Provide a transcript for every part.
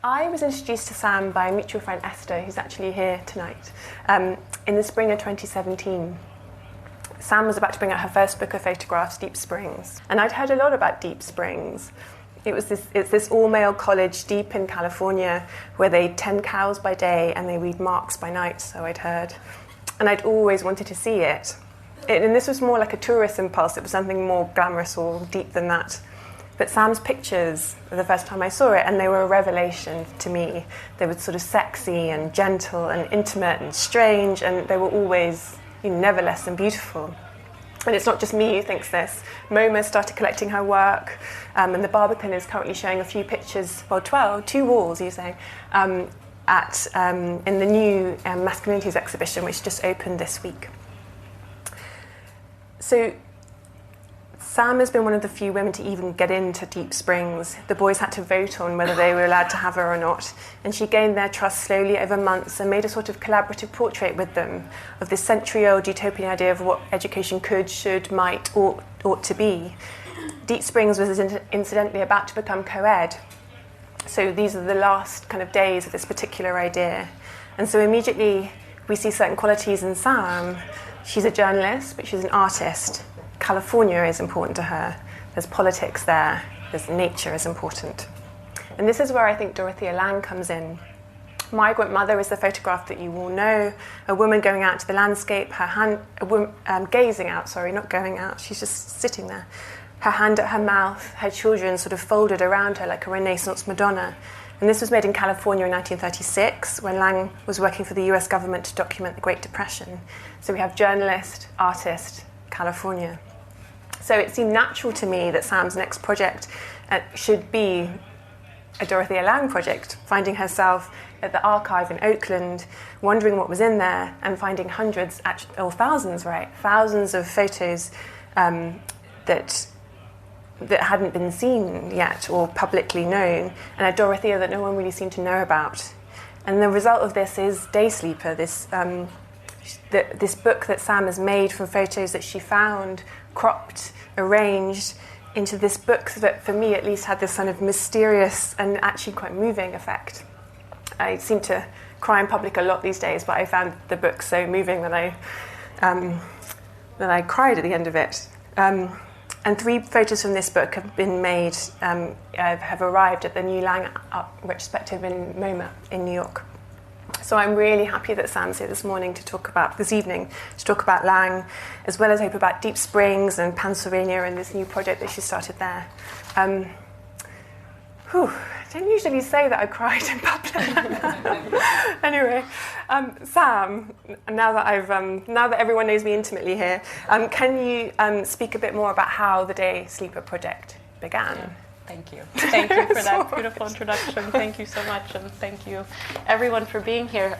I was introduced to Sam by a mutual friend, Esther, who's actually here tonight, in the spring of 2017. Sam was about to bring out her first book of photographs, Deep Springs, and I'd heard a lot about Deep Springs. It's this all-male college deep in California where they tend cows by day and they read Marx by night, so I'd heard. And I'd always wanted to see it. And this was more like a tourist impulse. It was something more glamorous or deep than that. But Sam's pictures were the first time I saw it, and they were a revelation to me. They were sort of sexy and gentle and intimate and strange, and they were always never less than beautiful. And it's not just me who thinks this. MoMA started collecting her work, and the Barbican is currently showing a few pictures, well, 2 walls, you're saying, in the new Masculinities exhibition, which just opened this week. So Sam has been one of the few women to even get into Deep Springs. The boys had to vote on whether they were allowed to have her or not, and she gained their trust slowly over months and made a sort of collaborative portrait with them of this century-old utopian idea of what education could, should, might, ought to be. Deep Springs was incidentally about to become co-ed, so these are the last kind of days of this particular idea. And so immediately we see certain qualities in Sam. She's a journalist, but she's an artist. California is important to her. There's politics there. There's nature is important. And this is where I think Dorothea Lange comes in. Migrant Mother is the photograph that you all know. A woman going out to the landscape, her hand, gazing out, sorry, not going out. She's just sitting there. Her hand at her mouth, her children sort of folded around her like a Renaissance Madonna. And this was made in California in 1936 when Lange was working for the US government to document the Great Depression. So we have journalist, artist, California. So it seemed natural to me that Sam's next project should be a Dorothea Lange project, finding herself at the archive in Oakland, wondering what was in there, and finding hundreds, or thousands, right? Thousands of photos that hadn't been seen yet or publicly known, and a Dorothea that no one really seemed to know about. And the result of this is Day Sleeper, this book that Sam has made from photos that she found, cropped, arranged, into this book that, for me at least, had this kind of mysterious and actually quite moving effect. I seem to cry in public a lot these days, but I found the book so moving that I cried at the end of it. And 3 photos from this book have been made, have arrived at the new Lange retrospective in MoMA in New York. So I'm really happy that Sam's here this evening to talk about Lange, as well as hope about Deep Springs and Pennsylvania and this new project that she started there. I don't usually say that I cried in public. Anyway, Sam, now that everyone knows me intimately here, can you speak a bit more about how the Day Sleeper project began? Yeah. Thank you. Thank you for that beautiful introduction. Thank you so much, and thank you, everyone, for being here.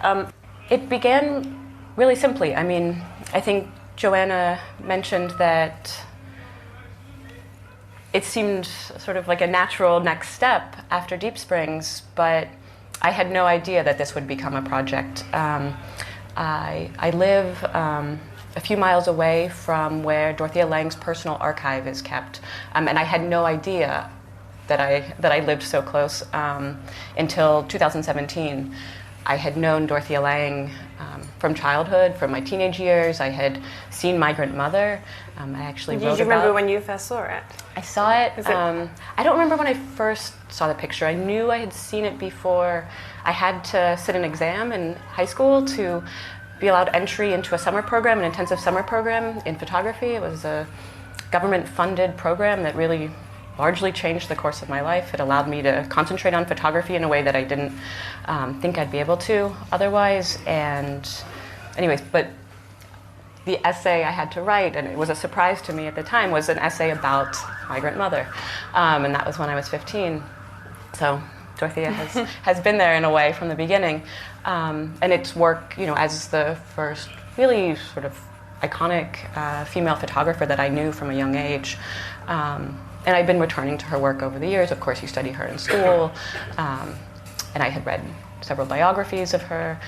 It began really simply. I mean, I think Joanna mentioned that it seemed sort of like a natural next step after Deep Springs, but I had no idea that this would become a project. I live a few miles away from where Dorothea Lange's personal archive is kept, and I had no idea that I lived so close until 2017. I had known Dorothea Lange from childhood, from my teenage years. I had seen Migrant Mother. I actually wrote about... Do you remember when you first saw it? I saw it. I don't remember when I first saw the picture. I knew I had seen it before. I had to sit an exam in high school to be allowed entry into a summer program, an intensive summer program in photography. It was a government-funded program that really largely changed the course of my life. It allowed me to concentrate on photography in a way that I didn't think I'd be able to otherwise. And anyways, but the essay I had to write, and it was a surprise to me at the time, was an essay about Migrant Mother. And that was when I was 15. So Dorothea has been there in a way from the beginning. And its work, as the first really sort of iconic female photographer that I knew from a young age. And I've been returning to her work over the years. Of course, you study her in school. And I had read several biographies of her.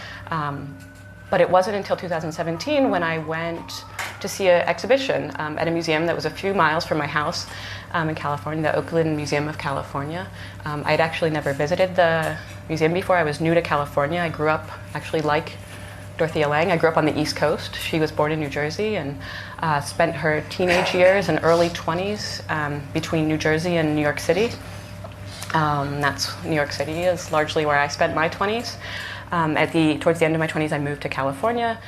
But it wasn't until 2017 when I went to see an exhibition at a museum that was a few miles from my house in California, the Oakland Museum of California. I'd actually never visited the museum before. I was new to California. I grew up actually like Dorothea Lange. I grew up on the East Coast. She was born in New Jersey and spent her teenage years and early 20s between New Jersey and New York City. That's New York City is largely where I spent my 20s. Towards the end of my 20s, I moved to California.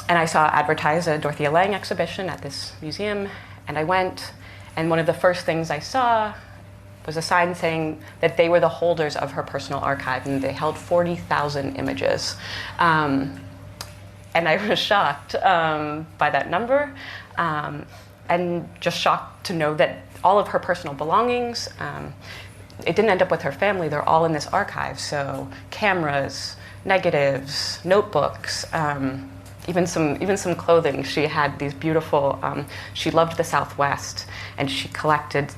And I saw advertised a Dorothea Lange exhibition at this museum, and I went, and one of the first things I saw was a sign saying that they were the holders of her personal archive, and they held 40,000 images. And I was shocked by that number, and just shocked to know that all of her personal belongings, it didn't end up with her family, they're all in this archive. So cameras, negatives, notebooks, even some clothing. She had these beautiful, she loved the Southwest, and she collected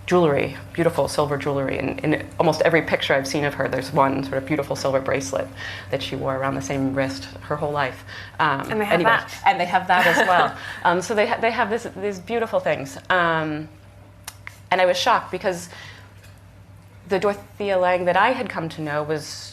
jewelry, beautiful silver jewelry. And in almost every picture I've seen of her, there's one sort of beautiful silver bracelet that she wore around the same wrist her whole life. And they have that. And they have that as well. So they have these beautiful things. And I was shocked because the Dorothea Lange that I had come to know was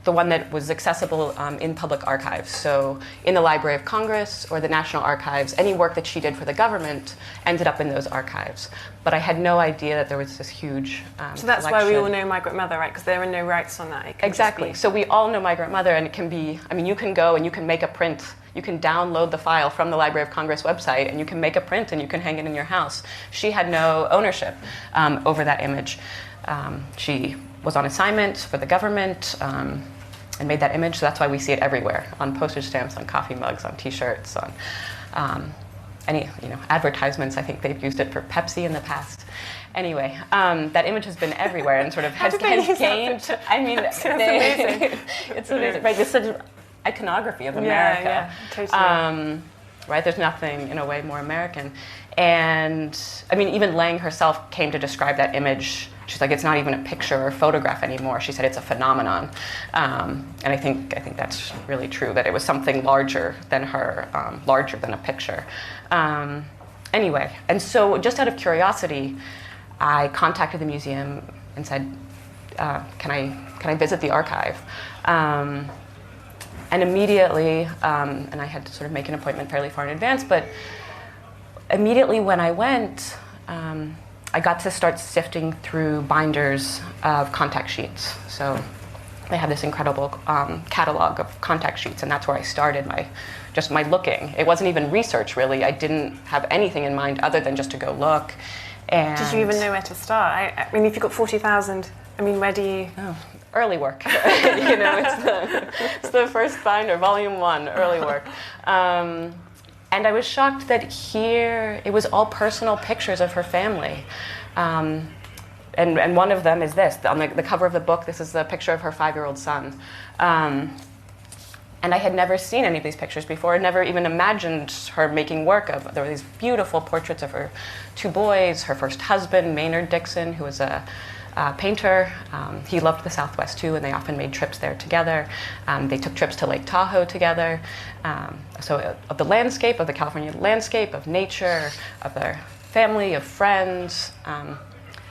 the one that was accessible in public archives. So in the Library of Congress or the National Archives, any work that she did for the government ended up in those archives. But I had no idea that there was this huge So that's collection. why we all know Migrant Mother, right? Because there are no rights on that. It can Exactly. So we all know Migrant Mother, and it can be, I mean, you can go and you can make a print. You can download the file from the Library of Congress website, and you can make a print and you can hang it in your house. She had no ownership over that image. She was on assignment for the government, and made that image, so that's why we see it everywhere, on postage stamps, on coffee mugs, on T-shirts, on any advertisements. I think they've used it for Pepsi in the past. Anyway, that image has been everywhere and sort of has gained. I mean, it's amazing. It's amazing, right? This is iconography of America. Yeah, totally. Right? There's nothing in a way more American, and I mean, even Lange herself came to describe that image. She's like, it's not even a picture or photograph anymore. She said it's a phenomenon, and I think that's really true. That it was something larger than her, larger than a picture. Anyway, and so just out of curiosity, I contacted the museum and said, "Can I visit the archive?" And immediately, and I had to sort of make an appointment fairly far in advance, but immediately when I went. I got to start sifting through binders of contact sheets. So they have this incredible catalog of contact sheets, and that's where I started my looking. It wasn't even research, really. I didn't have anything in mind other than just to go look. And did you even know where to start? I mean, if you've got 40,000, I mean, where do you... Oh, early work. It's the first binder, volume 1, early work. And I was shocked that here it was all personal pictures of her family. And one of them is this. On the cover of the book, this is the picture of her 5-year-old son. And I had never seen any of these pictures before. I never even imagined her making work of. There were these beautiful portraits of her 2 boys, her first husband, Maynard Dixon, who was a painter. He loved the Southwest too, and they often made trips there together. They took trips to Lake Tahoe together. So of the landscape, of the California landscape, of nature, of their family, of friends.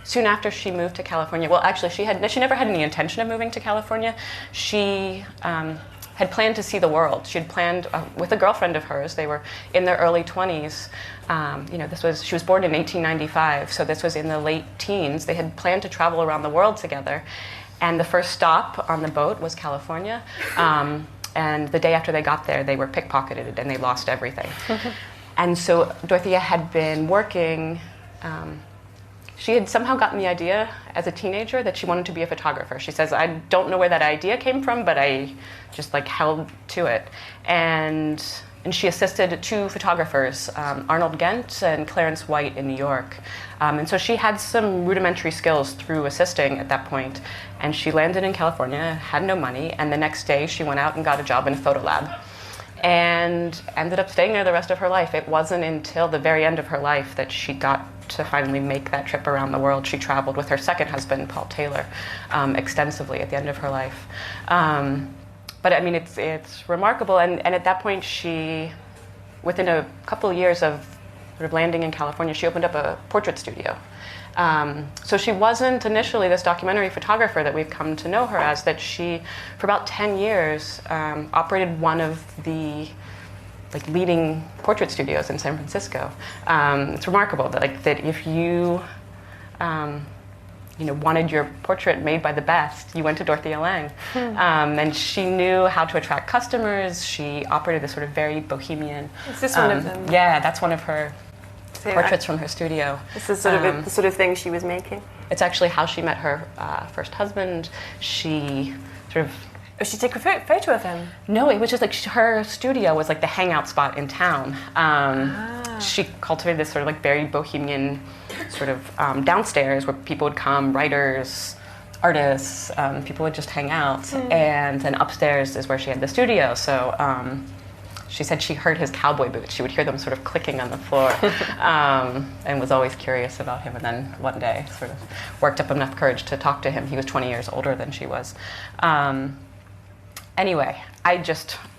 Soon after she moved to California, well, actually, she never had any intention of moving to California. She had planned to see the world. She had planned with a girlfriend of hers. They were in their early 20s. She was born in 1895, so this was in the late teens. They had planned to travel around the world together, and the first stop on the boat was California. And the day after they got there, they were pickpocketed and they lost everything. And so Dorothea had been working. She had somehow gotten the idea as a teenager that she wanted to be a photographer. She says, I don't know where that idea came from, but I just held to it. And she assisted 2 photographers, Arnold Gent and Clarence White in New York. And so she had some rudimentary skills through assisting at that point. And she landed in California, had no money, and the next day she went out and got a job in a photo lab. And ended up staying there the rest of her life. It wasn't until the very end of her life that she got to finally make that trip around the world. She traveled with her second husband, Paul Taylor, extensively at the end of her life. But I mean, it's remarkable. And at that point, she, within a couple of years of sort of landing in California, she opened up a portrait studio. So she wasn't initially this documentary photographer that we've come to know her as, that she, for about 10 years, operated one of the leading portrait studios in San Francisco. It's remarkable that if you wanted your portrait made by the best, you went to Dorothea Lange. And she knew how to attract customers. She operated this sort of very bohemian. Is this one of them? Yeah, that's one of her portraits from her studio. This is the sort of thing she was making. It's actually how she met her first husband. She sort of... Oh, she took a photo of him? No, it was just her studio was the hangout spot in town. She cultivated this sort of very bohemian sort of downstairs where people would come, writers, artists, people would just hang out. And then upstairs is where she had the studio. So she said she heard his cowboy boots. She would hear them sort of clicking on the floor, and was always curious about him. And then one day sort of worked up enough courage to talk to him. He was 20 years older than she was. Anyway,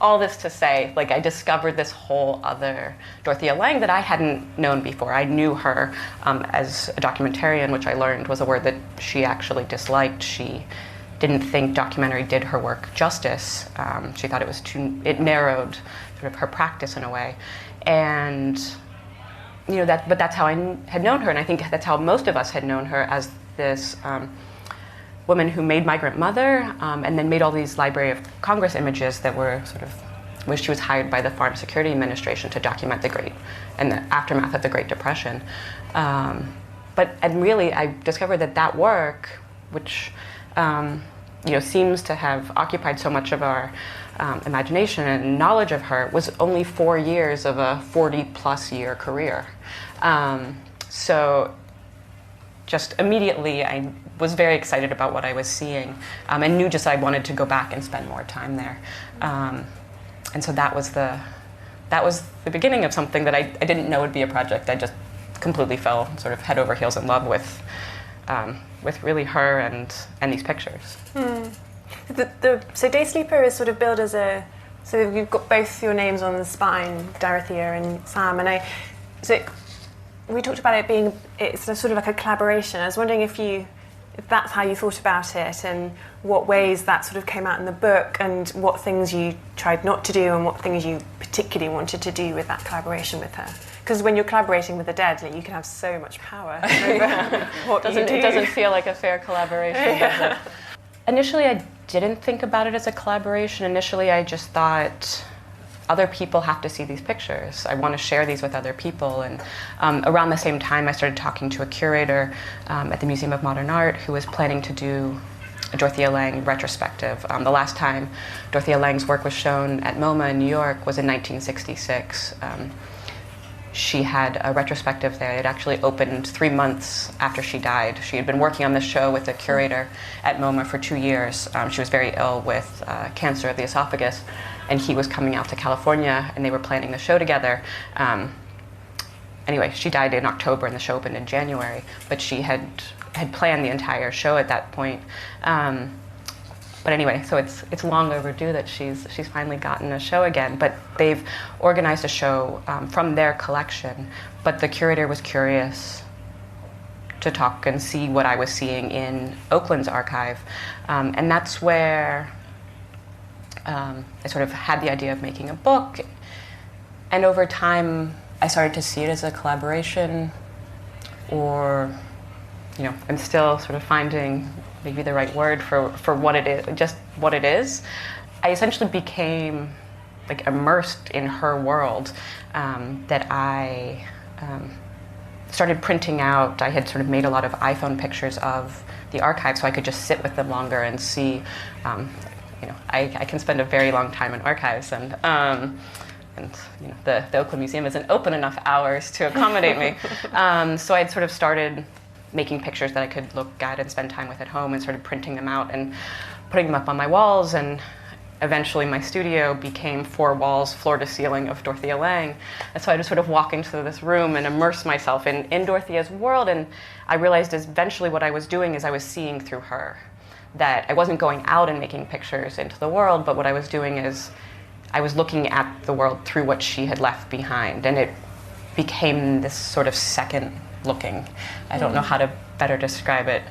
all this to say, I discovered this whole other Dorothea Lange that I hadn't known before. I knew her as a documentarian, which I learned was a word that she actually disliked. She didn't think documentary did her work justice. She thought it narrowed sort of her practice in a way. And, but that's how I had known her, and I think that's how most of us had known her, as this woman who made Migrant Mother, and then made all these Library of Congress images that were sort of, where she was hired by the Farm Security Administration to document the aftermath of the Great Depression. And really, I discovered that work, which seems to have occupied so much of our imagination and knowledge of her, was only 4 years of a 40-plus year career. So just immediately, I was very excited about what I was seeing, and knew I wanted to go back and spend more time there. And so that was the beginning of something that I didn't know would be a project. I just completely fell sort of head over heels in love with really her and these pictures. So Day Sleeper is sort of billed as so you've got both your names on the spine, Dorothea and Sam, and we talked about it's a sort of like a collaboration. I was wondering if that's how you thought about it, and what ways that sort of came out in the book, and what things you tried not to do, and what things you particularly wanted to do with that collaboration with her. Because when you're collaborating with the dead, you can have so much power over what you do. It doesn't feel like a fair collaboration, does it? Initially, I didn't think about it as a collaboration. Initially, I just thought, other people have to see these pictures. I want to share these with other people. And around the same time, I started talking to a curator at the Museum of Modern Art who was planning to do a Dorothea Lange retrospective. The last time Dorothea Lange's work was shown at MoMA in New York was in 1966. She had a retrospective there. It actually opened 3 months after she died. She had been working on this show with the curator at MoMA for 2 years. She was very ill with cancer of the esophagus, and he was coming out to California, and they were planning the show together. Anyway, she died in October, and the show opened in January, but she had planned the entire show at that point. But anyway, so it's long overdue that she's finally gotten a show again. But they've organized a show from their collection. But the curator was curious to talk and see what I was seeing in Oakland's archive. And that's where I sort of had the idea of making a book. And over time, I started to see it as a collaboration, or, I'm still sort of finding maybe the right word for what it is, just what it is. I essentially became immersed in her world, that I started printing out. I had sort of made a lot of iPhone pictures of the archive so I could just sit with them longer and see. I can spend a very long time in archives, and the Oakland Museum isn't open enough hours to accommodate me. So I had sort of started making pictures that I could look at and spend time with at home, and started printing them out and putting them up on my walls. And eventually my studio became 4 walls, floor to ceiling, of Dorothea Lange. And so I just sort of walk into this room and immerse myself in Dorothea's world. And I realized eventually what I was doing is I was seeing through her. That I wasn't going out and making pictures into the world, but what I was doing is I was looking at the world through what she had left behind. And it became this sort of second looking. I don't know how to better describe it.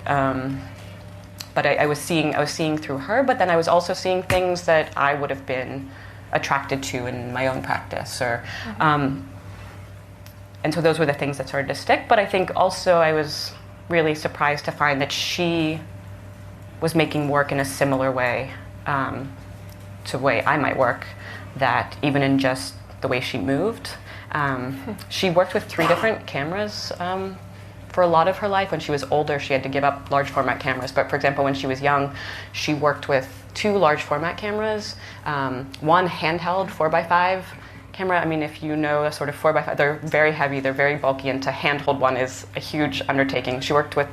But I was seeing through her, but then I was also seeing things that I would have been attracted to in my own practice, and so those were the things that started to stick. But I think also I was really surprised to find that she was making work in a similar way to the way I might work, that even in just the way she moved. She worked with 3 different cameras for a lot of her life. When she was older, she had to give up large format cameras. But for example, when she was young, she worked with 2 large format cameras, one handheld 4x5 camera. I mean, if you know a sort of 4x5, they're very heavy, they're very bulky, and to handhold one is a huge undertaking. She worked with,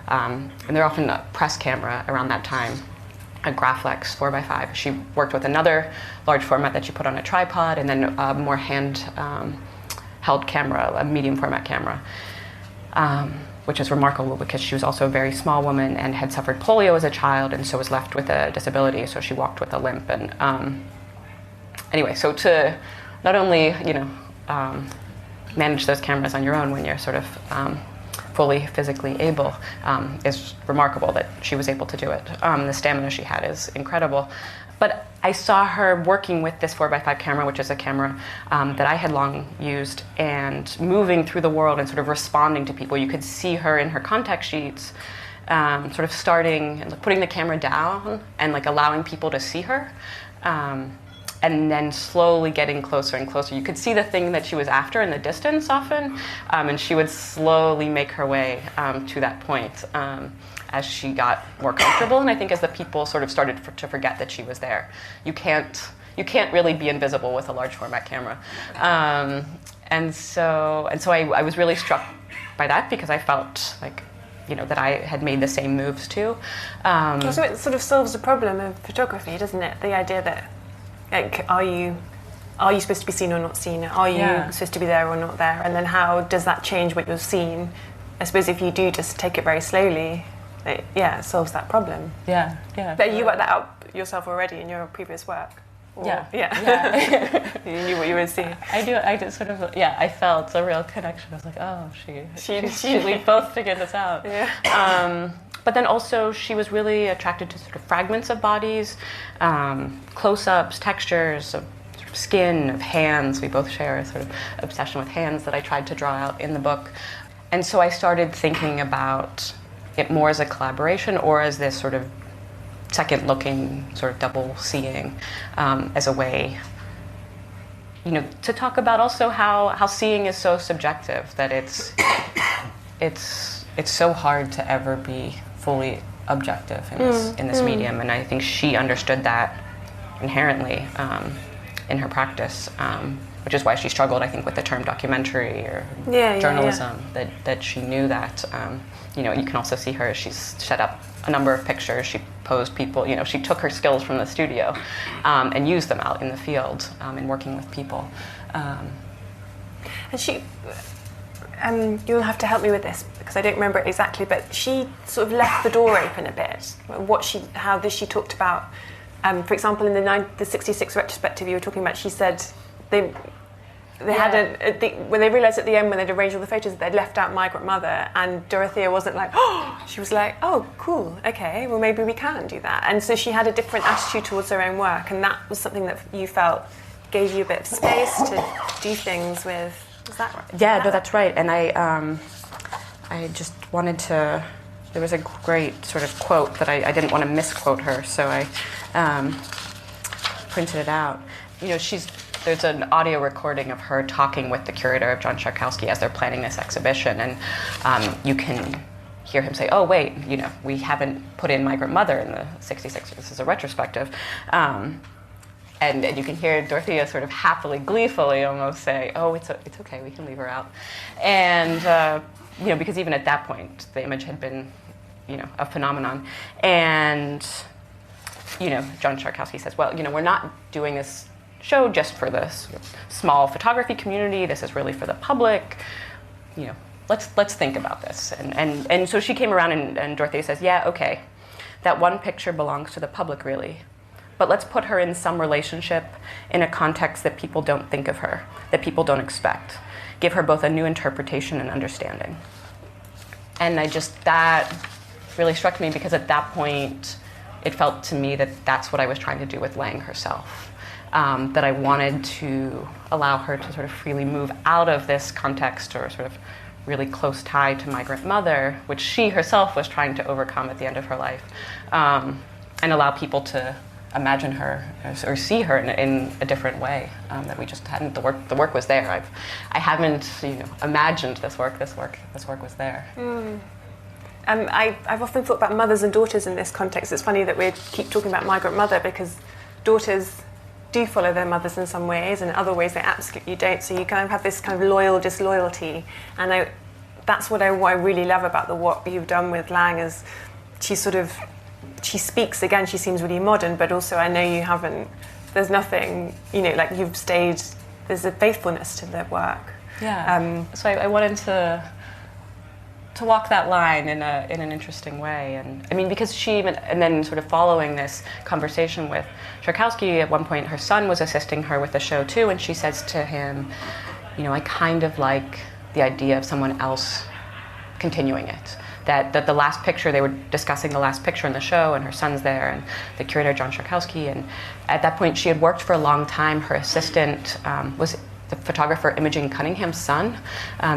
and they're often a press camera around that time, a Graflex 4x5. She worked with another large format that she put on a tripod, and then a more held camera, a medium format camera, which is remarkable because she was also a very small woman and had suffered polio as a child, and so was left with a disability, so she walked with a limp. And anyway, so to not only, manage those cameras on your own when you're sort of fully physically able is remarkable that she was able to do it. The stamina she had is incredible. But I saw her working with this 4x5 camera, which is a camera that I had long used, and moving through the world and sort of responding to people. You could see her in her contact sheets, sort of starting and putting the camera down and like allowing people to see her. And then slowly getting closer and closer. You could see the thing that she was after in the distance often, and she would slowly make her way to that point as she got more comfortable. And I think as the people sort of started to forget that she was there. You can't really be invisible with a large format camera. And so I was really struck by that because I felt like, that I had made the same moves too. So it sort of solves the problem of photography, doesn't it? The idea that, like, are you supposed to be seen or not seen? Are you supposed to be there or not there? And then how does that change what you're seeing? I suppose if you do just take it very slowly, it solves that problem. Yeah. But you worked that out yourself already in your previous work. Or, yeah. You knew what you were seeing. I did sort of. Yeah, I felt a real connection. I was like, oh, we both figured this out. Yeah. But then also she was really attracted to sort of fragments of bodies, close-ups, textures of sort of skin, of hands. We both share a sort of obsession with hands that I tried to draw out in the book. And so I started thinking about it more as a collaboration or as this sort of second-looking, sort of double-seeing, as a way, to talk about also how seeing is so subjective, that it's so hard to ever be fully objective in this medium, and I think she understood that inherently in her practice, which is why she struggled, I think, with the term documentary or journalism. That she knew that. You can also see her. She's set up a number of pictures. She posed people. She took her skills from the studio and used them out in the field in working with people. And she. You'll have to help me with this because I don't remember it exactly, but she sort of left the door open a bit. How she talked about, for example, in the 66 retrospective you were talking about, she said they had when they realised at the end when they'd arranged all the photos that they'd left out Migrant Mother, and Dorothea wasn't like, oh, she was like, oh, cool, okay, well maybe we can do that. And so she had a different attitude towards her own work, and that was something that you felt gave you a bit of space to do things with. Is that right? Yeah, no, that's right. And I just wanted to. There was a great sort of quote that I didn't want to misquote her, so I printed it out. There's an audio recording of her talking with the curator of John Sharkowski as they're planning this exhibition, and you can hear him say, "Oh, wait, we haven't put in Migrant Mother in the 66. This is a retrospective." And you can hear Dorothea sort of happily, gleefully almost say, "Oh, it's okay, we can leave her out." And, because even at that point, the image had been, a phenomenon. And, John Sharkowski says, well, we're not doing this show just for this small photography community. This is really for the public. Let's think about this. And so she came around and Dorothea says, yeah, okay, that one picture belongs to the public, really. But let's put her in some relationship in a context that people don't think of her, that people don't expect. Give her both a new interpretation and understanding. And that really struck me, because at that point, it felt to me that that's what I was trying to do with Lange herself. That I wanted to allow her to sort of freely move out of this context, or sort of really close tie to migrant mother, which she herself was trying to overcome at the end of her life, and allow people to imagine her or see her in a different way, that we just hadn't. The work was there. I haven't imagined this work. This work was there. I've often thought about mothers and daughters in this context. It's funny that we keep talking about migrant mother, because daughters do follow their mothers in some ways, and in other ways they absolutely don't. So you kind of have this kind of loyal disloyalty, and that's what I really love about the work you've done with Lange. Is she speaks again. She seems really modern, but also I know you haven't. There's nothing, like you've stayed. There's a faithfulness to the work. Yeah. So I wanted to walk that line in an interesting way, and I mean, because and then sort of following this conversation with Czarkowski, at one point her son was assisting her with the show too, and she says to him, I kind of like the idea of someone else continuing it. That the last picture, they were discussing the last picture in the show, and her son's there, and the curator, John Czarkowski, and at that point she had worked for a long time. Her assistant was the photographer Imogen Cunningham's son.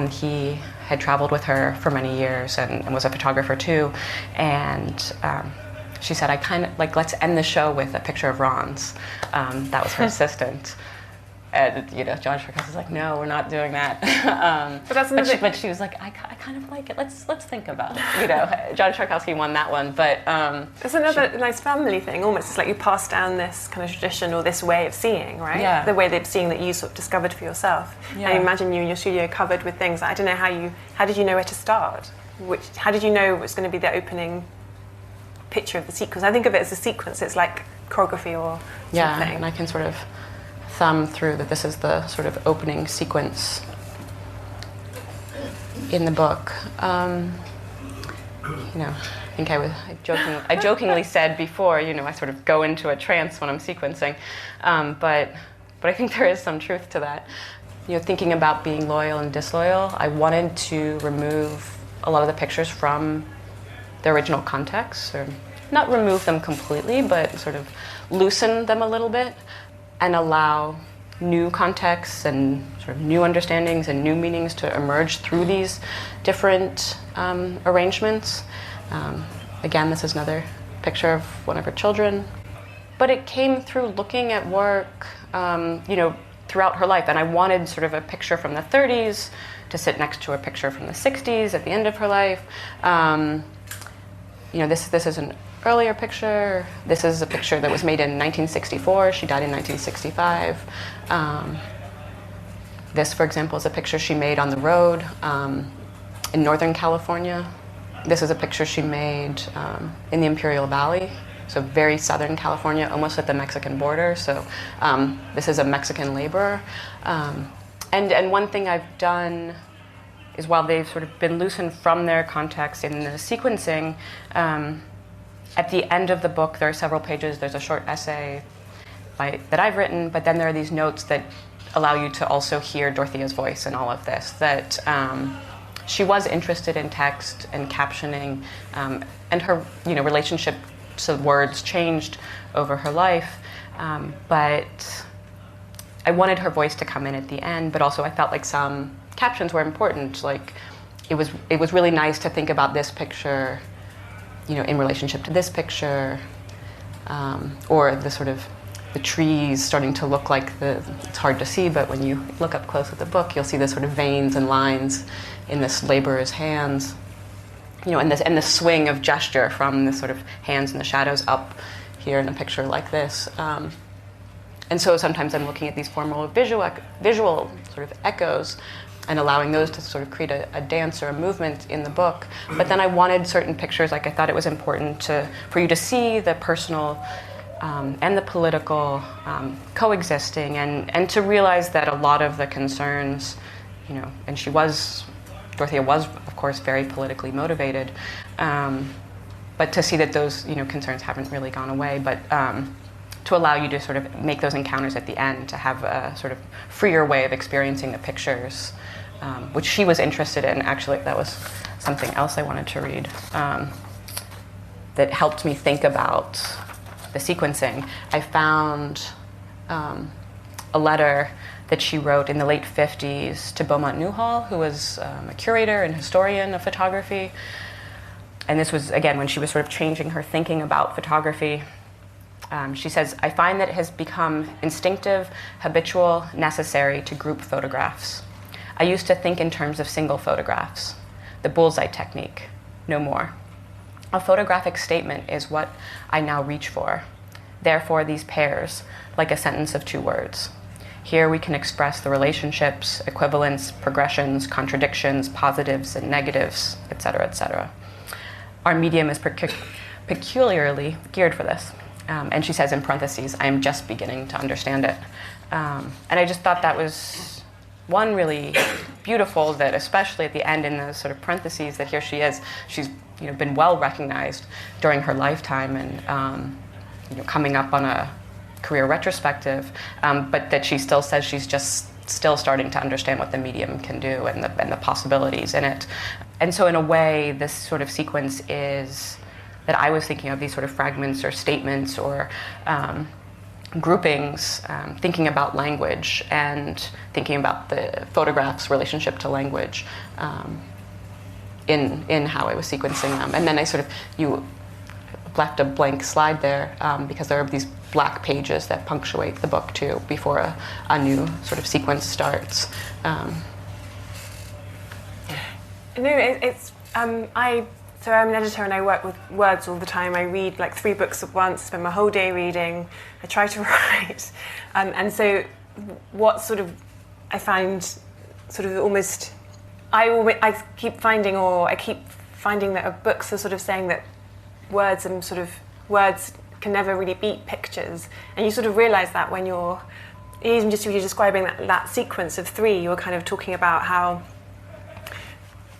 He had traveled with her for many years and was a photographer too, and she said, I kind of like, let's end the show with a picture of Ron's. That was her assistant. And John Czarkowski was like, no, we're not doing that. But she was like, I kind of like it. Let's think about it. John Czarkowski won that one, but it's another nice family thing. Almost, it's like you pass down this kind of tradition or this way of seeing, right? Yeah. The way of seeing that you sort of discovered for yourself. Yeah. And imagine you in your studio covered with things. I don't know how did you know where to start? How did you know it was going to be the opening picture of the sequence? I think of it as a sequence. It's like choreography or something. Yeah, and I can sort of thumb through that this is the sort of opening sequence in the book. I think I jokingly said before, I sort of go into a trance when I'm sequencing, but I think there is some truth to that. Thinking about being loyal and disloyal, I wanted to remove a lot of the pictures from the original context, or not remove them completely, but sort of loosen them a little bit, and allow new contexts and sort of new understandings and new meanings to emerge through these different arrangements. Again, this is another picture of one of her children. But it came through looking at work, throughout her life. And I wanted sort of a picture from the 30s to sit next to a picture from the 60s at the end of her life. This is an earlier picture. This is a picture that was made in 1964. She died in 1965. This, for example, is a picture she made on the road in Northern California. This is a picture she made in the Imperial Valley, so very Southern California, almost at the Mexican border. So this is a Mexican laborer. And one thing I've done is, while they've sort of been loosened from their context in the sequencing, at the end of the book, there are several pages. There's a short essay that I've written, but then there are these notes that allow you to also hear Dorothea's voice in all of this, that she was interested in text and captioning, and her relationship to words changed over her life, but I wanted her voice to come in at the end, but also I felt like some captions were important. Like it was really nice to think about this picture in relationship to this picture, or the sort of the trees starting to look like it's hard to see, but when you look up close at the book, you'll see the sort of veins and lines in this laborer's hands, and the swing of gesture from the sort of hands in the shadows up here in a picture like this. And so sometimes I'm looking at these formal visual sort of echoes and allowing those to sort of create a dance or a movement in the book. But then I wanted certain pictures, like I thought it was important for you to see the personal and the political coexisting, and to realize that a lot of the concerns, and Dorothea was, of course, very politically motivated, but to see that those, concerns haven't really gone away, but to allow you to sort of make those encounters at the end, to have a sort of freer way of experiencing the pictures, which she was interested in. Actually, that was something else I wanted to read that helped me think about the sequencing. I found a letter that she wrote in the late 50s to Beaumont Newhall, who was a curator and historian of photography. And this was, again, when she was sort of changing her thinking about photography. She says, "I find that it has become instinctive, habitual, necessary to group photographs. I used to think in terms of single photographs, the bullseye technique, no more. A photographic statement is what I now reach for. Therefore, these pairs, like a sentence of 2 words. Here we can express the relationships, equivalents, progressions, contradictions, positives and negatives, etc., etc. Our medium is peculiarly geared for this." And she says in parentheses, "I am just beginning to understand it." And I just thought that was, one, really beautiful, that especially at the end in the sort of parentheses, that here she is, she's been well recognized during her lifetime and coming up on a career retrospective, but that she still says she's just still starting to understand what the medium can do and the possibilities in it. And so in a way, this sort of sequence is that I was thinking of these sort of fragments or statements or groupings, thinking about language and thinking about the photograph's relationship to language in how I was sequencing them. And then you left a blank slide there because there are these black pages that punctuate the book too before a new sort of sequence starts. No, it's so I'm an editor and I work with words all the time. I read like 3 books at once, spend my whole day reading. I try to write, and so what sort of I find sort of almost I keep finding that books are sort of saying that words can never really beat pictures, and you sort of realize that when you're describing that sequence of 3, you're kind of talking about how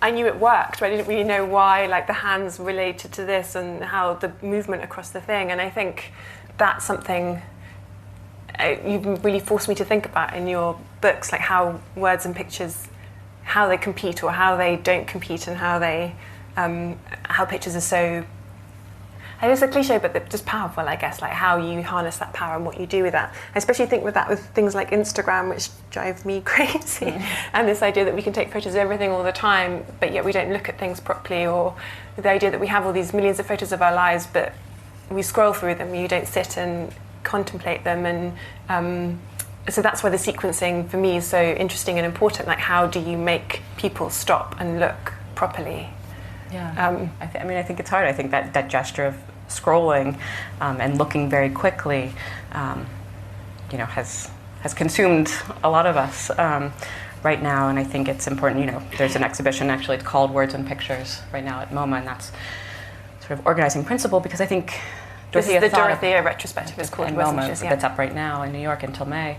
I knew it worked, but I didn't really know why, like the hands related to this and how the movement across the thing. And I think that's something you've really forced me to think about in your books, like how words and pictures, how they compete or how they don't compete, and how pictures are so, I know it's a cliche, but they're just powerful, I guess, like how you harness that power and what you do with that. I especially think with things like Instagram, which drive me crazy, and this idea that we can take photos of everything all the time, but yet we don't look at things properly, or the idea that we have all these millions of photos of our lives, but we scroll through them, you don't sit and contemplate them, and so that's why the sequencing for me is so interesting and important. Like, how do you make people stop and look properly? Yeah, I think it's hard. I think that gesture of scrolling and looking very quickly, has consumed a lot of us right now. And I think it's important. There's an exhibition actually. It's called Words and Pictures right now at MoMA, and that's sort of organizing principle, because I think Dorothea, the Dorothea retrospective is called Words and Pictures. That's up right now in New York until May.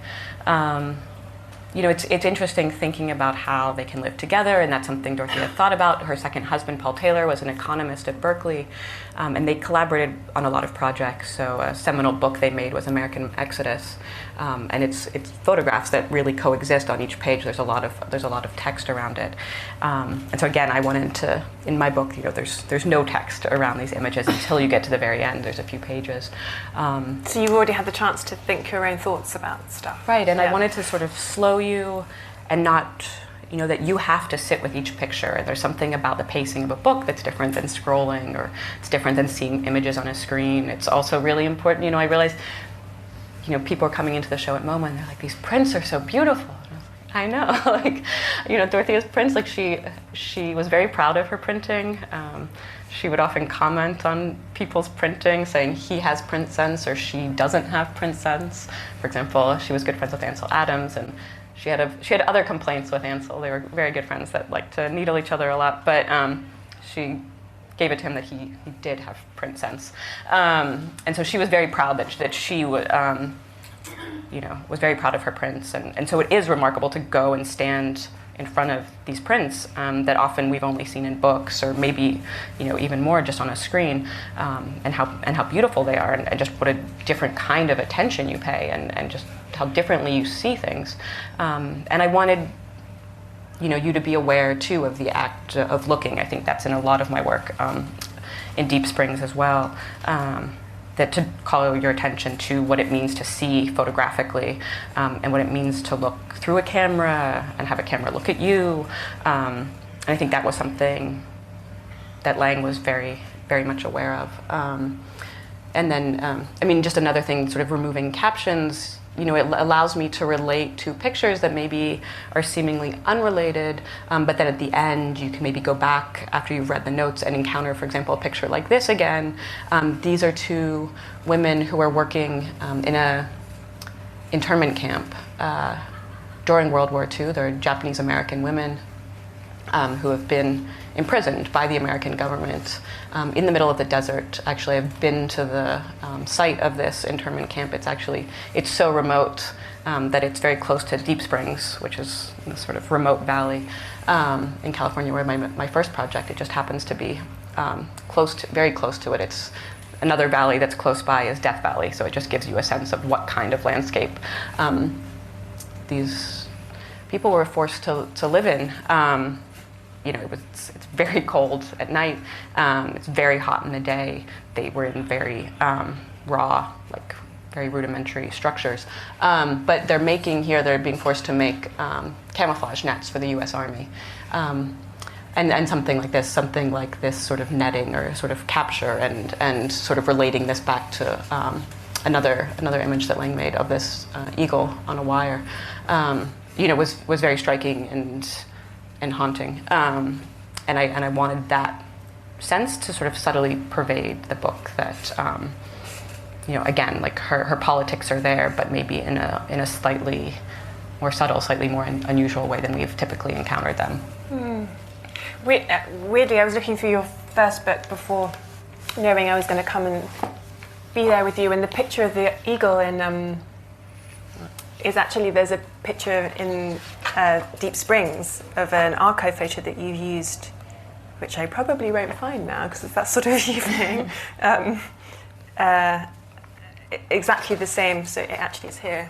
It's interesting thinking about how they can live together, and that's something Dorothea thought about. Her second husband, Paul Taylor, was an economist at Berkeley, and they collaborated on a lot of projects. So a seminal book they made was American Exodus, and it's photographs that really coexist on each page. There's a lot of text around it, and so again, I wanted to, in my book, there's no text around these images until you get to the very end. There's a few pages. So you've already had the chance to think your own thoughts about stuff, right? And I wanted to sort of slow you and not, that you have to sit with each picture. There's something about the pacing of a book that's different than scrolling, or it's different than seeing images on a screen. It's also really important, I realized, people are coming into the show at MoMA and they're like, these prints are so beautiful. I know, Dorothea's prints, she was very proud of her printing. She would often comment on people's printing, saying he has print sense or she doesn't have print sense. For example, she was good friends with Ansel Adams, and she had other complaints with Ansel. They were very good friends that liked to needle each other a lot, but she gave it to him that he did have print sense. And so she was very proud that she would, was very proud of her prints. And so it is remarkable to go and stand in front of these prints that often we've only seen in books, or maybe even more just on a screen, and how beautiful they are, and just what a different kind of attention you pay, and just how differently you see things. And I wanted you to be aware too of the act of looking. I think that's in a lot of my work in Deep Springs as well. That to call your attention to what it means to see photographically, and what it means to look through a camera and have a camera look at you. And I think that was something that Lange was very, very much aware of. And then, just another thing, sort of removing captions, it allows me to relate to pictures that maybe are seemingly unrelated, but then at the end you can maybe go back after you've read the notes and encounter, for example, a picture like this again. These are two women who are working in a internment camp during World War II. They're Japanese American women who have been imprisoned by the American government in the middle of the desert. Actually, I've been to the site of this internment camp. It's so remote that it's very close to Deep Springs, which is a sort of remote valley in California where my first project, it just happens to be very close to it. It's another valley that's close by is Death Valley, so it just gives you a sense of what kind of landscape these people were forced to live in. It's very cold at night. It's very hot in the day. They were in very raw, very rudimentary structures. But they're being forced to make camouflage nets for the U.S. Army. And something like this sort of netting or sort of capture and sort of relating this back to another image that Lange made of this eagle on a wire, was very striking and haunting, and I wanted that sense to sort of subtly pervade the book. That again, her politics are there, but maybe in a slightly more subtle, slightly more unusual way than we've typically encountered them. Weirdly, I was looking through your first book before knowing I was going to come and be there with you, and the picture of the eagle is actually, there's a picture in Deep Springs of an archive photo that you used, which I probably won't find now because it's that sort of evening. Exactly the same, so it actually is here.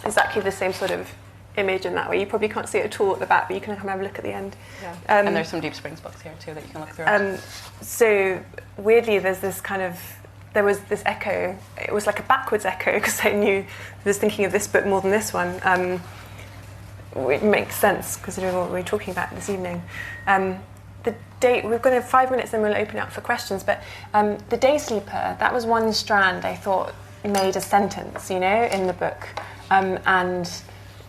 Exactly the same sort of image in that way. You probably can't see it at all at the back, but you can come have a look at the end. Yeah. And there's some Deep Springs books here too that you can look through. So weirdly, there was this echo. It was like a backwards echo because I was thinking of this book more than this one. It makes sense considering what we were talking about this evening. The day, we're going to have 5 minutes and we'll open it up for questions, but the day sleeper, that was one strand I thought made a sentence, in the book. And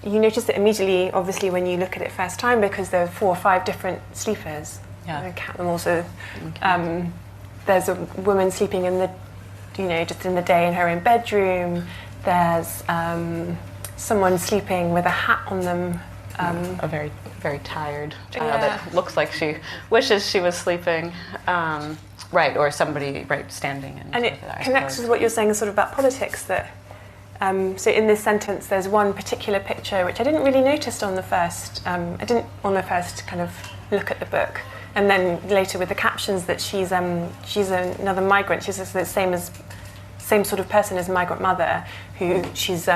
you notice it immediately, obviously, when you look at it first time, because there are 4 or 5 different sleepers. Yeah. I count them also. Okay. There's a woman sleeping in the, just in the day in her own bedroom. There's someone sleeping with a hat on them. A very, very tired child that looks like she wishes she was sleeping. Right, or somebody, standing. And it connects with what you're saying sort of about politics, that so in this sentence there's one particular picture which I didn't really notice on the first kind of look at the book, and then later with the captions that she's another migrant. She's the same sort of person as Migrant Mother, who she's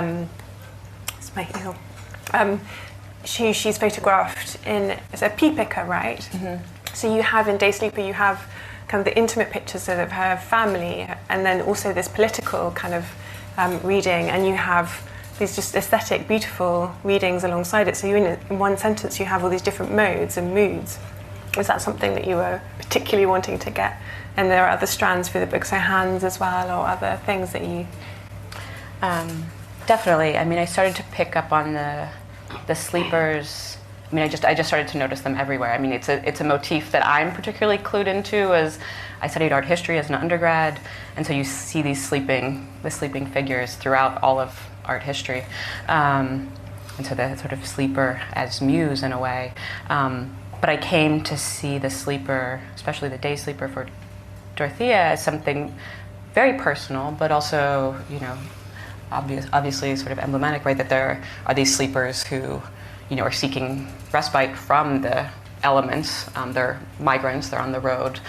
she's photographed in as a pea picker, right? Mm-hmm. So you have in Day Sleeper, you have kind of the intimate pictures of her family, and then also this political kind of reading, and you have these just aesthetic, beautiful readings alongside it. So in one sentence you have all these different modes and moods. Was that something that you were particularly wanting to get? And there are other strands for the book, so hands as well, or other things that you... Definitely. I started to pick up on the sleepers. I just started to notice them everywhere. It's a motif that I'm particularly clued into, as I studied art history as an undergrad, and so you see the sleeping figures throughout all of art history, and so the sort of sleeper as muse in a way. But I came to see the sleeper, especially the day sleeper for Dorothea, as something very personal, but also, obviously sort of emblematic, right? That there are these sleepers who, are seeking respite from the elements. They're migrants, they're on the road,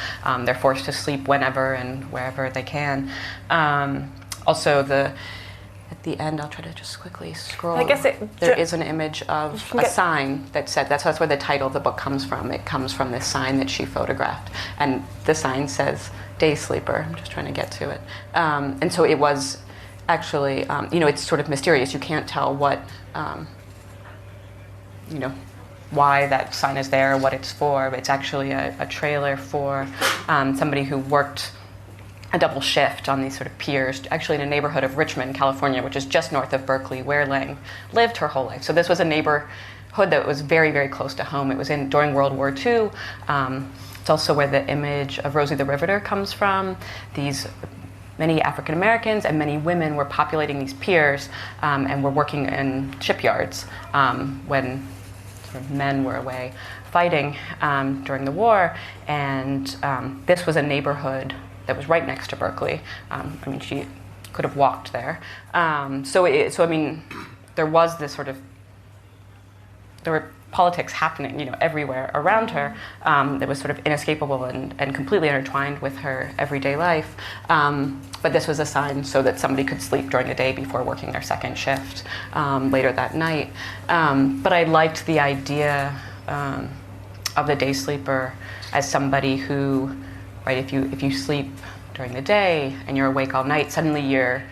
they're forced to sleep whenever and wherever they can. Also, at the end, I'll try to just quickly scroll. I guess there is an image of a sign that said, that's where the title of the book comes from. It comes from this sign that she photographed. And the sign says, day sleeper. I'm just trying to get to it. And so it was actually, it's sort of mysterious. You can't tell what, why that sign is there, what it's for. It's actually a trailer for somebody who worked a double shift on these sort of piers, actually in a neighborhood of Richmond, California, which is just north of Berkeley, where Lange lived her whole life. So this was a neighborhood that was very, very close to home. It was during World War II. It's also where the image of Rosie the Riveter comes from. Many African Americans and many women were populating these piers and were working in shipyards when sort of men were away fighting during the war. And this was a neighborhood that was right next to Berkeley. She could have walked there. There was this sort of, there were politics happening, everywhere around her that was sort of inescapable and completely intertwined with her everyday life. But this was a sign so that somebody could sleep during the day before working their second shift later that night. But I liked the idea of the day sleeper as somebody who, right, if you sleep during the day and you're awake all night, suddenly your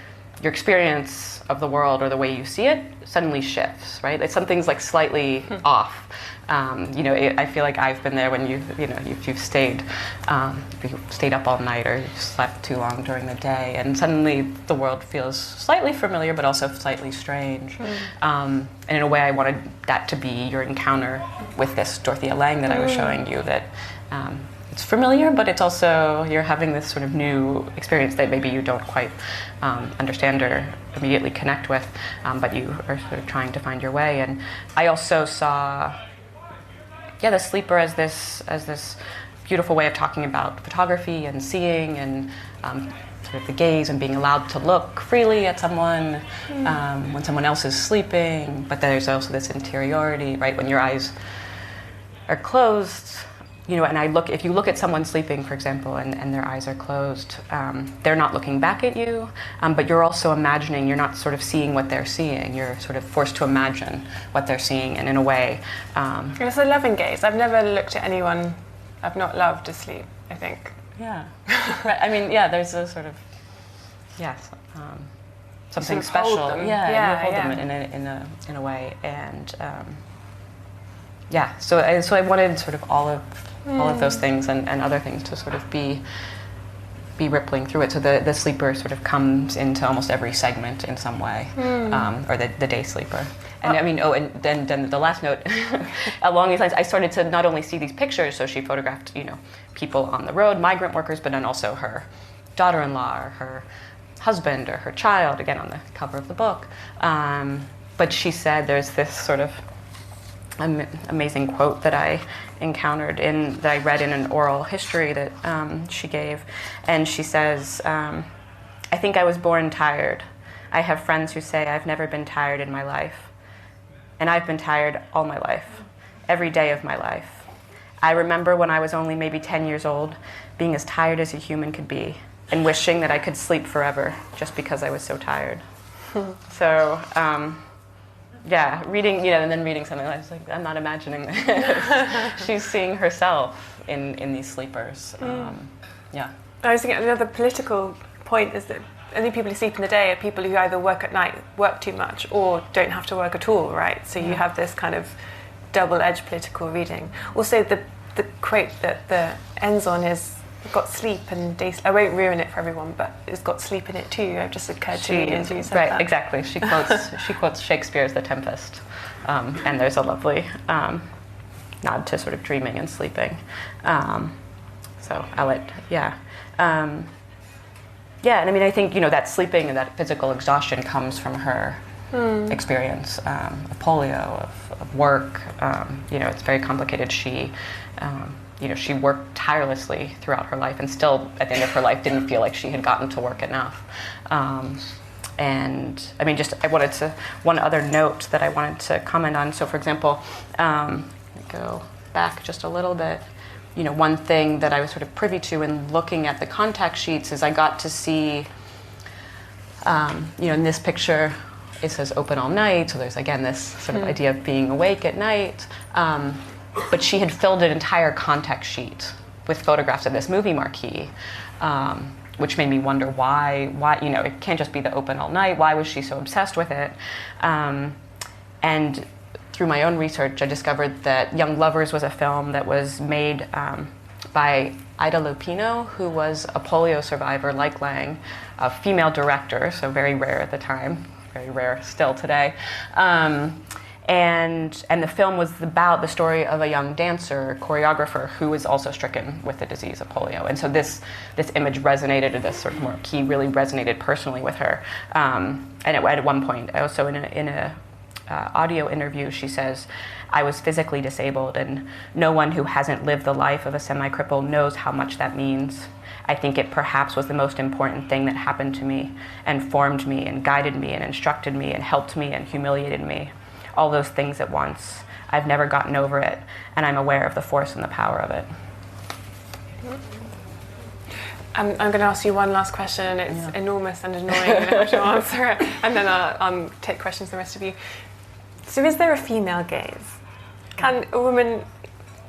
experience of the world or the way you see it suddenly shifts, right? Something's like slightly off. I feel like I've been there when if you've stayed up all night or you've slept too long during the day, and suddenly the world feels slightly familiar but also slightly strange. And in a way, I wanted that to be your encounter with this Dorothea Lange that I was showing you, that it's familiar, but it's also, you're having this sort of new experience that maybe you don't quite understand or immediately connect with, but you are sort of trying to find your way. And I also saw, the sleeper as this beautiful way of talking about photography and seeing and sort of the gaze and being allowed to look freely at someone when someone else is sleeping. But there's also this interiority, right? When your eyes are closed, and if you look at someone sleeping, for example, and their eyes are closed, they're not looking back at you, but you're also imagining, you're not sort of seeing what they're seeing. You're sort of forced to imagine what they're seeing, and in a way... It's a loving gaze. I've never looked at anyone I've not loved asleep, I think. Yeah. Right. There's a sort of, something sort of special. Hold them. You hold them in a way, and so I wanted sort of all of those things and other things to sort of be rippling through it. So the sleeper sort of comes into almost every segment in some way, or the day sleeper. And and then the last note along these lines, I started to not only see these pictures. So she photographed people on the road, migrant workers, but then also her daughter-in-law or her husband or her child, again on the cover of the book. But she said there's this sort of amazing quote that I encountered that I read in an oral history that she gave, and she says, "I think I was born tired. I have friends who say I've never been tired in my life, and I've been tired all my life, every day of my life. I remember when I was only maybe 10 years old, being as tired as a human could be, and wishing that I could sleep forever just because I was so tired." So. Reading, and then reading something, I was like, I'm not imagining this. She's seeing herself in these sleepers. I was thinking another political point is that only people who sleep in the day are people who either work at night, work too much, or don't have to work at all, right? So you have this kind of double-edged political reading. Also, the quote that ends on is, got sleep and day. I won't ruin it for everyone, but it's got sleep in it too. It just occurred to me as you said that. Right, exactly. She quotes Shakespeare's The Tempest, and there's a lovely nod to sort of dreaming and sleeping. So I'll let and I think that sleeping and that physical exhaustion comes from her experience of polio, of work. It's very complicated. She she worked tirelessly throughout her life, and still at the end of her life didn't feel like she had gotten to work enough. One other note that I wanted to comment on. So, for example, go back just a little bit. One thing that I was sort of privy to in looking at the contact sheets is I got to see In this picture, it says open all night, so there's again this sort of idea of being awake at night. But she had filled an entire context sheet with photographs of this movie marquee, which made me wonder why, it can't just be the open all night. Why was she so obsessed with it? And through my own research, I discovered that Young Lovers was a film that was made by Ida Lupino, who was a polio survivor like Lange, a female director, so very rare at the time, very rare still today. And the film was about the story of a young dancer, choreographer, who was also stricken with the disease of polio. And so this image resonated, or this sort of marquee really resonated personally with her. And at one point, also in a audio interview, she says, "I was physically disabled, and no one who hasn't lived the life of a semi-cripple knows how much that means. I think it perhaps was the most important thing that happened to me, and formed me, and guided me, and instructed me, and helped me, and humiliated me. All those things at once. I've never gotten over it, and I'm aware of the force and the power of it." I'm going to ask you one last question, and it's enormous and annoying, and I have to answer it, and then I'll take questions from the rest of you. So is there a female gaze? Can a woman,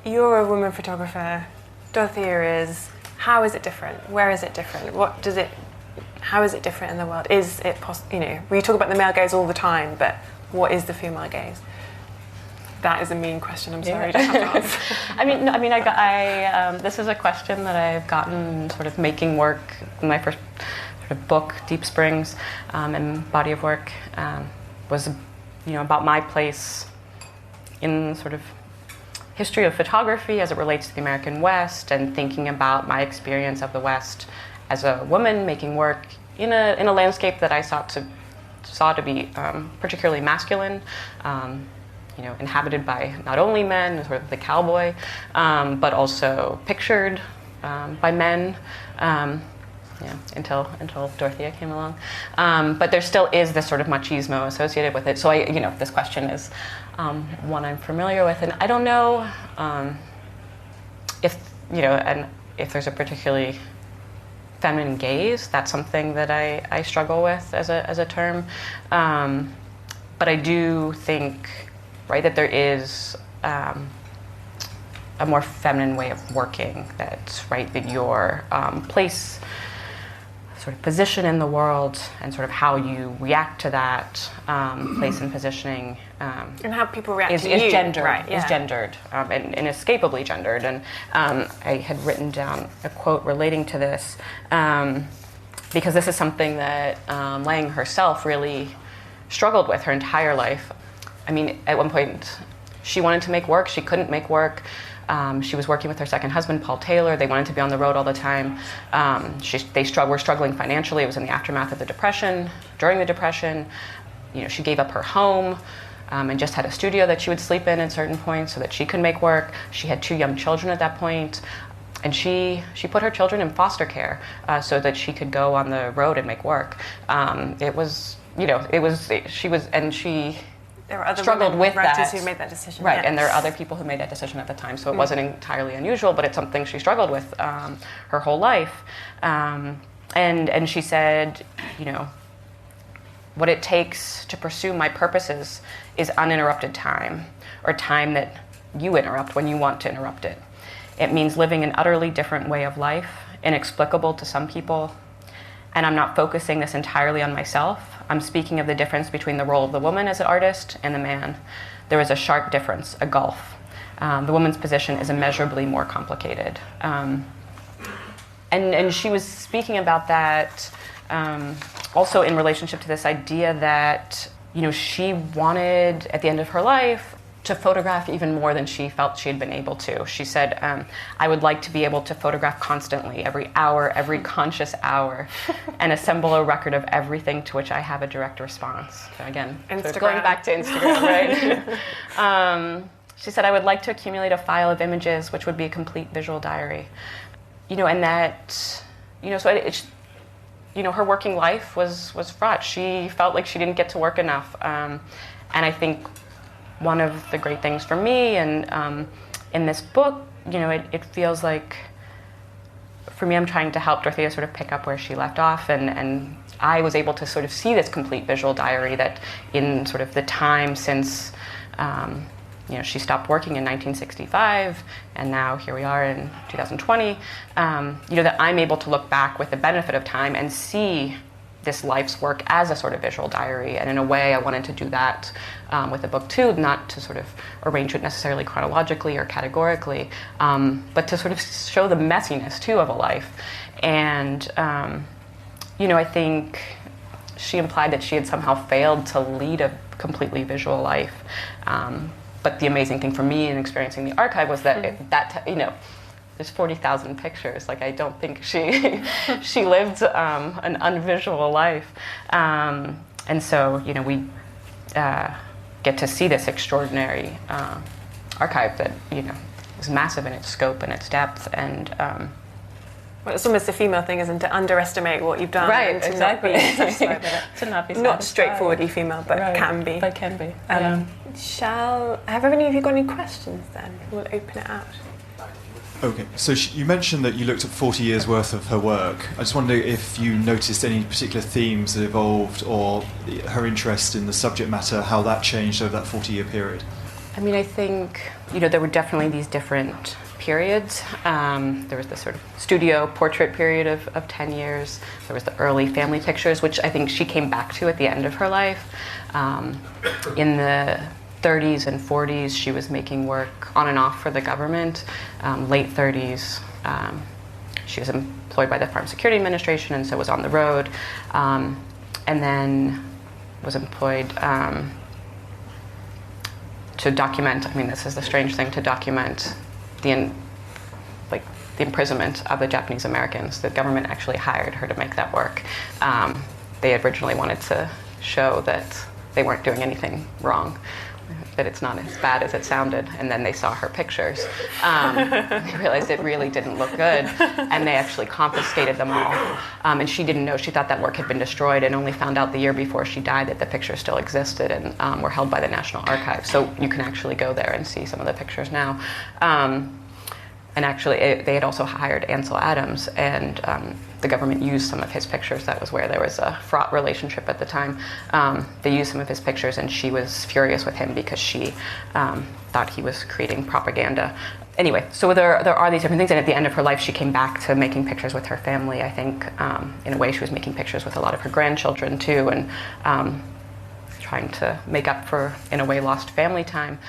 you're a woman photographer, Dorothea is, how is it different? Where is it different? How is it different in the world? Is it we talk about the male gaze all the time, but what is the female gaze? That is a mean question. I'm sorry to have to answer. This is a question that I've gotten sort of making work. My first sort of book, Deep Springs, and body of work was, about my place in sort of history of photography as it relates to the American West, and thinking about my experience of the West as a woman making work in a landscape that I saw to be particularly masculine. Inhabited by not only men, sort of the cowboy, but also pictured by men, until Dorothea came along. But there still is this sort of machismo associated with it. So this question is one I'm familiar with, and I don't know if there's a particularly feminine gaze. That's something that I struggle with as a term. But I do think, right, that there is a more feminine way of working. That's right, that your place, sort of position in the world, and sort of how you react to that place and positioning, and how people react is to you, gendered, right, yeah. Is gendered, and inescapably gendered. And I had written down a quote relating to this, because this is something that Lange herself really struggled with her entire life. I mean, at one point, she wanted to make work. She couldn't make work. She was working with her second husband, Paul Taylor. They wanted to be on the road all the time. They were struggling financially. It was in the aftermath of the Depression. During the Depression, she gave up her home and just had a studio that she would sleep in at certain points so that she could make work. She had 2 young children at that point, and she put her children in foster care so that she could go on the road and make work. There were other struggled with writers that. who made that decision. Right, yes. and there are other people who made that decision at the time, so it wasn't entirely unusual, but it's something she struggled with her whole life. And she said, what it takes to pursue my purposes is uninterrupted time, or time that you interrupt when you want to interrupt it. It means living an utterly different way of life, inexplicable to some people. And I'm not focusing this entirely on myself. I'm speaking of the difference between the role of the woman as an artist and the man. There is a sharp difference, a gulf. The woman's position is immeasurably more complicated. And she was speaking about that also in relationship to this idea that, she wanted, at the end of her life, to photograph even more than she felt she had been able to. She said, I would like to be able to photograph constantly, every hour, every conscious hour, and assemble a record of everything to which I have a direct response. So again, sort of going back to Instagram, right? She said, I would like to accumulate a file of images, which would be a complete visual diary. And that, so her working life was fraught. She felt like she didn't get to work enough. And I think one of the great things for me, and in this book, it feels like, for me, I'm trying to help Dorothea sort of pick up where she left off, and I was able to sort of see this complete visual diary that in sort of the time since she stopped working in 1965, and now here we are in 2020, that I'm able to look back with the benefit of time and see this life's work as a sort of visual diary. And in a way, I wanted to do that with the book too, not to sort of arrange it necessarily chronologically or categorically, but to sort of show the messiness too of a life. And, I think she implied that she had somehow failed to lead a completely visual life. But the amazing thing for me in experiencing the archive was that there's 40,000 pictures. Like, I don't think she lived an unvisual life. And so, we get to see this extraordinary archive that, is massive in its scope and its depth. And well, it's almost a female thing, isn't it? To underestimate what you've done. Right, and to exactly. Not be satisfied with it. To not be Not satisfied. straightforwardly female, but Right, can be. But can be. Have any of you got any questions then? We'll open it out. Okay, so you mentioned that you looked at 40 years worth of her work. I just wonder if you noticed any particular themes that evolved, or her interest in the subject matter, how that changed over that 40-year period. I mean, I think, there were definitely these different periods. There was the sort of studio portrait period of 10 years. There was the early family pictures, which I think she came back to at the end of her life. In the 30s and 40s, she was making work on and off for the government. Late 30s, she was employed by the Farm Security Administration, and so was on the road. And then was employed to document, this is the strange thing, to document the imprisonment of the Japanese Americans. The government actually hired her to make that work. They originally wanted to show that they weren't doing anything wrong, that it's not as bad as it sounded, and then they saw her pictures. They realized it really didn't look good, and they actually confiscated them all. And she didn't know, she thought that work had been destroyed, and only found out the year before she died that the pictures still existed and were held by the National Archives. So you can actually go there and see some of the pictures now. And actually, they had also hired Ansel Adams, and the government used some of his pictures. That was where there was a fraught relationship at the time. They used some of his pictures, and she was furious with him because she thought he was creating propaganda. Anyway, so there are these different things, and at the end of her life, she came back to making pictures with her family. I think, in a way, she was making pictures with a lot of her grandchildren, too, and trying to make up for, in a way, lost family time.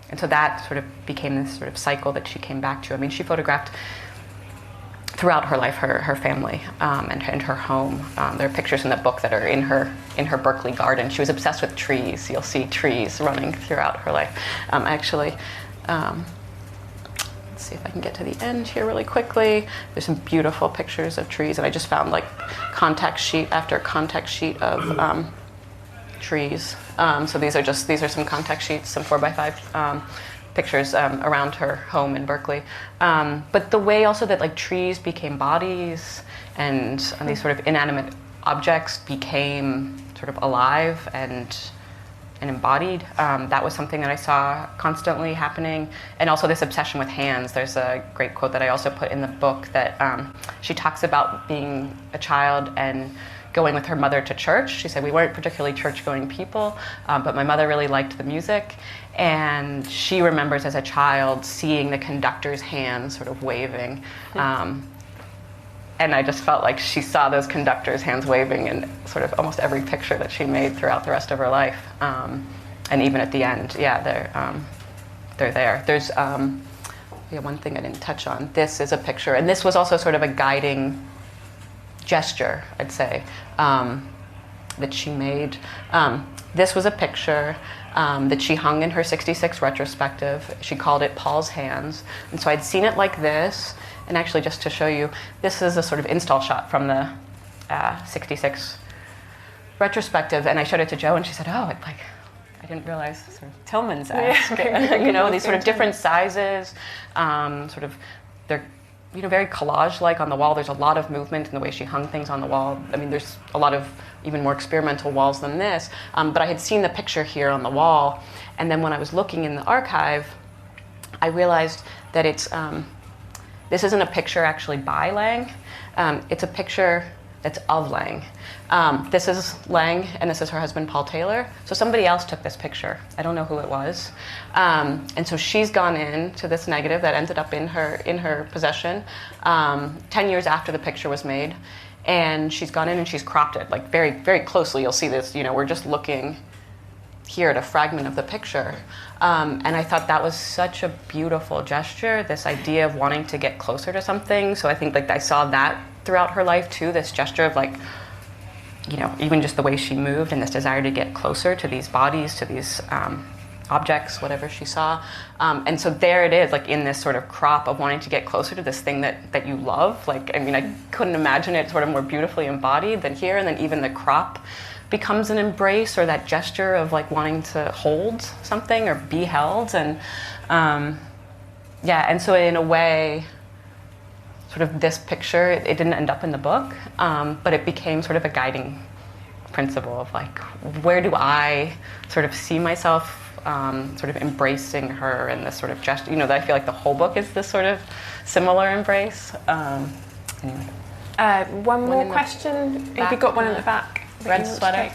And so that sort of became this sort of cycle that she came back to. She photographed throughout her life her family and her home. There are pictures in the book that are in her Berkeley garden. She was obsessed with trees. You'll see trees running throughout her life. Let's see if I can get to the end here really quickly. There's some beautiful pictures of trees, and I just found contact sheet after contact sheet of trees. So these are some contact sheets, some 4x5 pictures around her home in Berkeley. But the way also that trees became bodies and these sort of inanimate objects became sort of alive and embodied, that was something that I saw constantly happening. And also this obsession with hands. There's a great quote that I also put in the book that she talks about being a child and going with her mother to church. She said, we weren't particularly church-going people, but my mother really liked the music. And she remembers as a child seeing the conductor's hands sort of waving. And I just felt like she saw those conductors' hands waving in sort of almost every picture that she made throughout the rest of her life. And even at the end, they're there. There's one thing I didn't touch on. This is a picture, and this was also sort of a guiding gesture, I'd say, that she made. This was a picture that she hung in her 66 retrospective. She called it Paul's Hands. And so I'd seen it like this. And actually, just to show you, this is a sort of install shot from the 66 retrospective. And I showed it to Jo, and she said, I didn't realize sort of Tillman's-esque. These sort of different sizes, they're very collage-like on the wall. There's a lot of movement in the way she hung things on the wall. There's a lot of even more experimental walls than this. But I had seen the picture here on the wall. And then when I was looking in the archive, I realized that it's, this isn't a picture actually by Lange. It's a picture that's of Lange. This is Lange, and this is her husband, Paul Taylor. So somebody else took this picture. I don't know who it was. And so she's gone into this negative that ended up in her possession 10 years after the picture was made. And she's gone in and she's cropped it, like very, very closely. You'll see this, we're just looking here at a fragment of the picture. And I thought that was such a beautiful gesture, this idea of wanting to get closer to something. So I think I saw that throughout her life too, this gesture of even just the way she moved and this desire to get closer to these bodies, to these objects, whatever she saw. And so there it is, in this sort of crop of wanting to get closer to this thing that you love. I couldn't imagine it sort of more beautifully embodied than here. And then even the crop becomes an embrace, or that gesture of wanting to hold something or be held. And and so in a way, sort of this picture, it didn't end up in the book, but it became sort of a guiding principle of where do I sort of see myself sort of embracing her in this sort of gesture, that I feel like the whole book is this sort of similar embrace. Anyway. One more question. Have you got one in the back? Red sweater.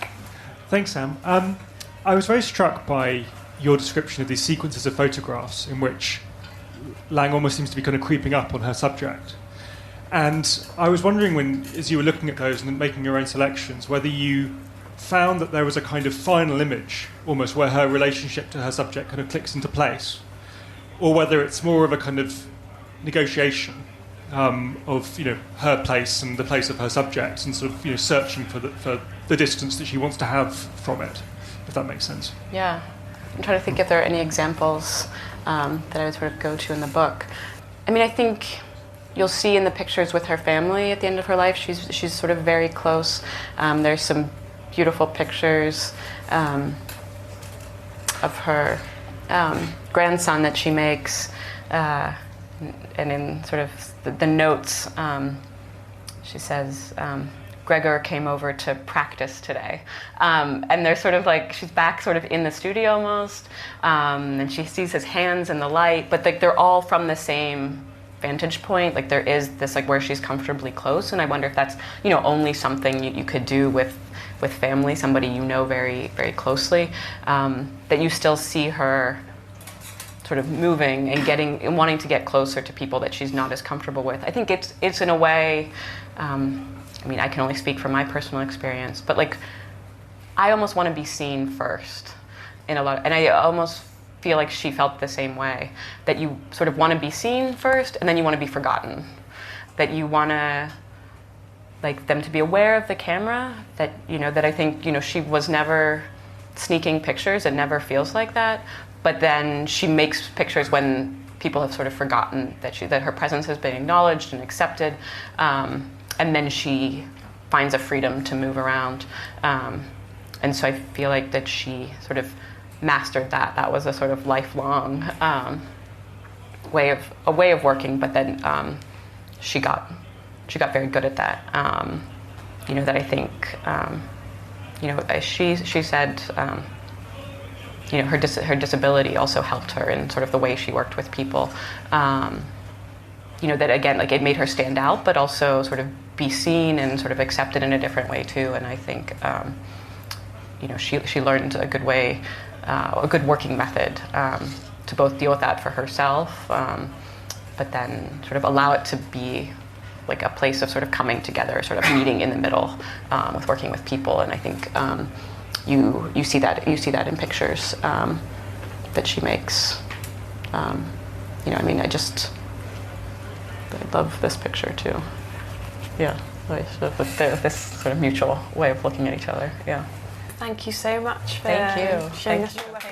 Thanks, Sam. I was very struck by your description of these sequences of photographs in which Lange almost seems to be kind of creeping up on her subject. And I was wondering, as you were looking at those and making your own selections, whether you found that there was a kind of final image, almost, where her relationship to her subject kind of clicks into place, or whether it's more of a kind of negotiation of her place and the place of her subject, and sort of searching for the distance that she wants to have from it, if that makes sense. Yeah, I'm trying to think if there are any examples that I would sort of go to in the book. I think you'll see in the pictures with her family at the end of her life, she's sort of very close. There's some beautiful pictures of her grandson that she makes, and in sort of the notes, she says, Gregor came over to practice today. And they're sort of she's back sort of in the studio almost, and she sees his hands in the light, but they're all from the same vantage point. There is this where she's comfortably close, and I wonder if that's only something you could do with family, somebody very, very closely, that you still see her sort of moving and wanting to get closer to people that she's not as comfortable with. I think it's in a way, I can only speak from my personal experience, but I almost want to be seen first and I almost feel like she felt the same way, that you sort of want to be seen first and then you want to be forgotten, that you want to them to be aware of the camera, that that I think she was never sneaking pictures, it never feels like that, but then she makes pictures when people have sort of forgotten that her presence has been acknowledged and accepted, and then she finds a freedom to move around, and so I feel like that she sort of mastered that. That was a sort of lifelong way of working, but then she got very good at that. That I think, she said, her disability also helped her in sort of the way she worked with people. That again, it made her stand out, but also sort of be seen and sort of accepted in a different way too. And I think, she learned a good way, a good working method to both deal with that for herself, but then sort of allow it to be a place of sort of coming together, sort of meeting in the middle with working with people. And I think you see that in pictures that she makes. I love this picture too. Yeah, with this sort of mutual way of looking at each other. Yeah. Thank you so much for Thank you. showing Thank us your work.